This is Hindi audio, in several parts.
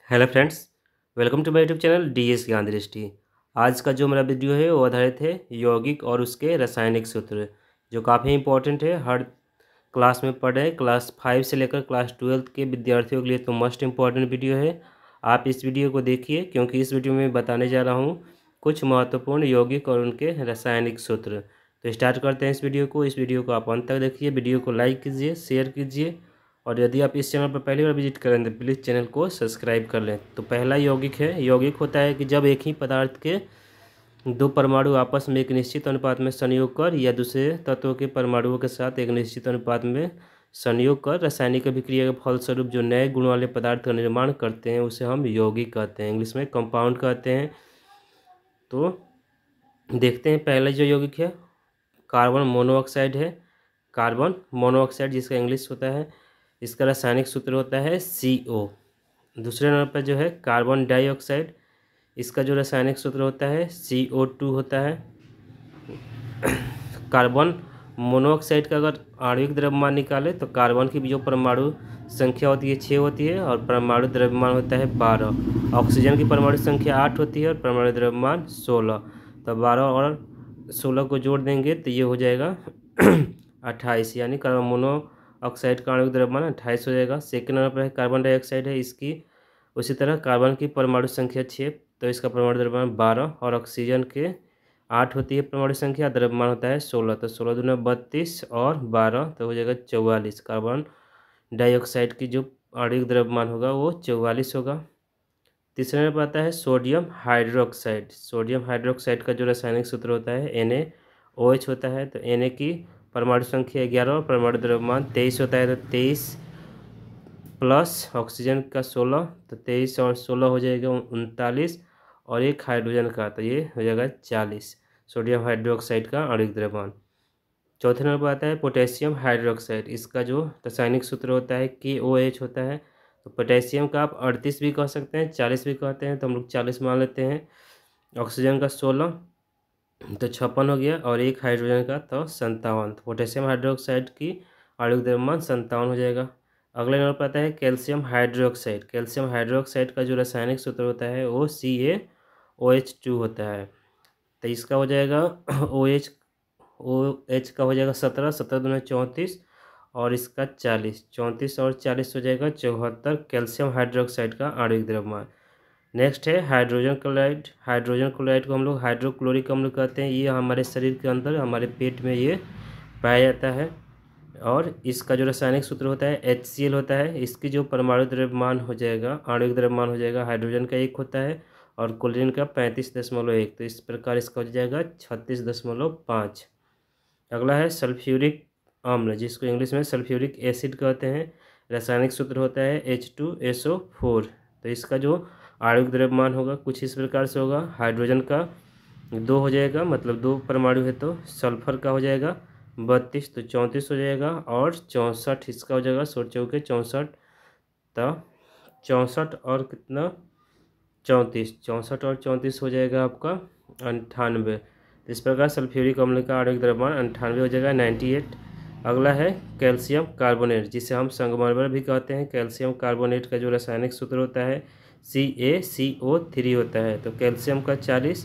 Hello friends, welcome to my YouTube channel DS Gyan Drishti. आज का जो मेरा वीडियो है वो आधारित है यौगिक और उसके रासायनिक सूत्र, जो काफ़ी इंपॉर्टेंट है। हर क्लास में पढ़ रहे क्लास 5 से लेकर क्लास 12 के विद्यार्थियों के लिए तो मोस्ट इम्पॉर्टेंट वीडियो है। आप इस वीडियो को देखिए, क्योंकि इस वीडियो में बताने जा रहा हूँ कुछ महत्वपूर्ण यौगिक और उनके रासायनिक सूत्र। तो स्टार्ट करते हैं इस वीडियो को आप अंत तक देखिए। वीडियो को लाइक कीजिए, शेयर कीजिए, और यदि आप इस चैनल पर पहली बार विजिट करें तो प्लीज़ चैनल को सब्सक्राइब कर लें। तो पहला यौगिक है। यौगिक होता है कि जब एक ही पदार्थ के दो परमाणु आपस में एक निश्चित अनुपात में संयोग कर या दूसरे तत्वों के परमाणुओं के साथ एक निश्चित अनुपात में संयोग कर रासायनिक अभिक्रिया के फलस्वरूप जो नए गुण वाले पदार्थ का निर्माण करते हैं उसे हम यौगिक कहते हैं, इंग्लिश में कंपाउंड कहते हैं। तो देखते हैं पहला जो यौगिक है कार्बन मोनोऑक्साइड है। कार्बन मोनोऑक्साइड जिसका इंग्लिश होता है, इसका रासायनिक सूत्र होता है CO। दूसरे नंबर पर जो है कार्बन डाइऑक्साइड, इसका जो रासायनिक सूत्र होता है CO2 होता है। कार्बन मोनोऑक्साइड का अगर आणविक द्रव्यमान निकाले तो कार्बन की जो परमाणु संख्या होती है 6 होती है और परमाणु द्रव्यमान होता है 12। ऑक्सीजन की परमाणु संख्या 8 होती है और परमाणु द्रव्यमान 16। तो 12 और 16 को जोड़ देंगे तो ये हो जाएगा 28, यानी कार्बन मोनोऑक्साइड का आणविक द्रव्यमान 28 हो जाएगा। सेकेंड नंबर पर है कार्बन डाइऑक्साइड है, इसकी उसी तरह कार्बन की परमाणु संख्या 6 तो इसका परमाणु द्रव्यमान 12 और ऑक्सीजन के 8 होती है परमाणु संख्या, द्रव्यमान होता है 16। तो 16 दूना 32 और 12 तो हो जाएगा 44। कार्बन डाइऑक्साइड की जो आणविक द्रव्यमान होगा वो 44 होगा। तीसरे नंबर पर आता है सोडियम हाइड्रोक्साइड। सोडियम हाइड्रोक्साइड का जो रासायनिक सूत्र होता है NaOH होता है। तो Na की परमाणु संख्या 11 और परमाणु द्रव्यमान 23 होता है। तो 23 प्लस ऑक्सीजन का 16 तो 23 और 16 हो जाएगा 39, और एक हाइड्रोजन का तो ये हो जाएगा 40। सोडियम हाइड्रोक्साइड का आणविक द्रव्यमान। चौथे नंबर पर आता है पोटेशियम हाइड्रोक्साइड। इसका जो रासायनिक सूत्र होता है KOH होता है। तो पोटेशियम का आप 38 भी कह सकते हैं, 40 भी कहते हैं, तो हम लोग 40 मान लेते हैं। ऑक्सीजन का 16 तो 56 हो गया, और एक हाइड्रोजन का तो 57। तो पोटेशियम हाइड्रोक्साइड की आणविक द्रव्यमान 57 हो जाएगा। अगले नंबर पर आता है कैल्शियम हाइड्रोक्साइड। कैल्शियम हाइड्रोक्साइड का जो रासायनिक सूत्र होता है वो CaOH2 होता है। तो इसका हो जाएगा OH का हो जाएगा 17, 17 दूना 34, और इसका 40, 34 और 40 हो जाएगा 74 कैल्शियम हाइड्रोक्साइड का आणविक द्रव्यमान। नेक्स्ट है हाइड्रोजन क्लोराइड। हाइड्रोजन क्लोराइड को हम लोग हाइड्रोक्लोरिक अम्ल कहते हैं। ये हमारे शरीर के अंदर हमारे पेट में ये पाया जाता है, और इसका जो रासायनिक सूत्र होता है HCl होता है। इसकी जो परमाणु द्रव्यमान हो जाएगा, आणविक द्रव्यमान हो जाएगा, हाइड्रोजन का 1 होता है और क्लोरीन का 35.1। तो इस प्रकार इसका हो जाएगा 36.5। अगला है सल्फ्यूरिक अम्ल, जिसको इंग्लिश में सल्फ्यूरिक एसिड कहते हैं। रासायनिक सूत्र होता है H2SO4। तो इसका जो आणविक द्रव्यमान होगा कुछ इस प्रकार से होगा। हाइड्रोजन का 2 हो जाएगा, मतलब 2 परमाणु है, तो सल्फर का हो जाएगा 32 तो 34 हो जाएगा, और 64 इसका हो जाएगा 16 चौके 64। तो 64 और कितना 34, 64 और 34 हो जाएगा आपका 98। तो इस प्रकार सल्फ्यूरिक अम्ल का आणविक द्रव्यमान 98 हो जाएगा 98। अगला है कैल्शियम कार्बोनेट, जिसे हम संगमरमर भी कहते हैं। कैल्शियम कार्बोनेट का जो रासायनिक सूत्र होता है CaCO3 होता है। तो कैल्शियम का 40,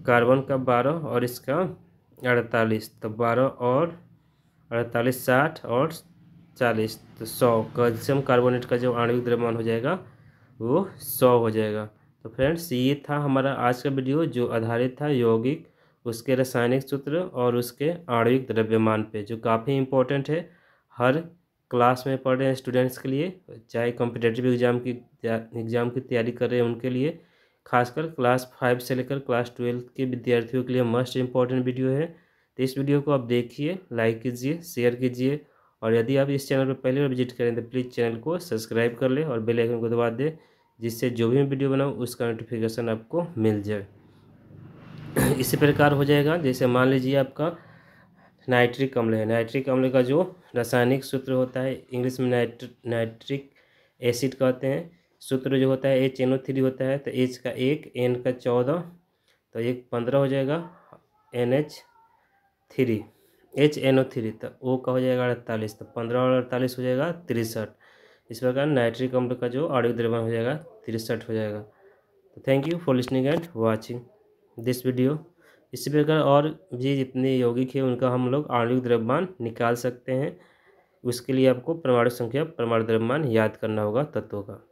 कार्बन का 12 और इसका 48। तो 12 और 48 60 और 40 तो 100। कैल्शियम कार्बोनेट का जो आणविक द्रव्यमान हो जाएगा वो 100 हो जाएगा। तो फ्रेंड्स ये था हमारा आज का वीडियो, जो आधारित था यौगिक, उसके रासायनिक सूत्र और उसके आणविक द्रव्यमान पे, जो काफ़ी इम्पोर्टेंट है हर क्लास में पढ़ रहे हैं स्टूडेंट्स के लिए, चाहे कॉम्पिटिटिव एग्ज़ाम की तैयारी कर रहे हैं उनके लिए, खासकर क्लास 5 से लेकर क्लास 12 के विद्यार्थियों के लिए मस्ट इम्पॉर्टेंट वीडियो है। तो इस वीडियो को आप देखिए, लाइक कीजिए, शेयर कीजिए, और यदि आप इस चैनल पर पहली बार विजिट करें तो प्लीज़ चैनल को सब्सक्राइब कर लें और बेल आइकन को दबा दें, जिससे जो भी मैं वीडियो बनाऊँ उसका नोटिफिकेशन आपको मिल जाए। इसी प्रकार हो जाएगा, जैसे मान लीजिए आपका नाइट्रिक अम्ल है। नाइट्रिक अम्ल का जो रासायनिक सूत्र होता है इंग्लिश में नाइट्रिक एसिड कहते हैं। सूत्र जो होता है HNO3 होता है। तो H का 1, N का 14 तो 1 15 हो जाएगा, HNO3 तो O का हो जाएगा 48, तो 15 और 48 हो जाएगा 63। इस प्रकार नाइट्रिक अम्ल का जो आणविक द्रव्यमान हो जाएगा 63 हो जाएगा। तो thank you for listening and watching this video. इसी प्रकार और भी जितने यौगिक है उनका हम लोग आणविक द्रव्यमान निकाल सकते हैं। उसके लिए आपको परमाणु संख्या, परमाणु द्रव्यमान याद करना होगा तत्वों का।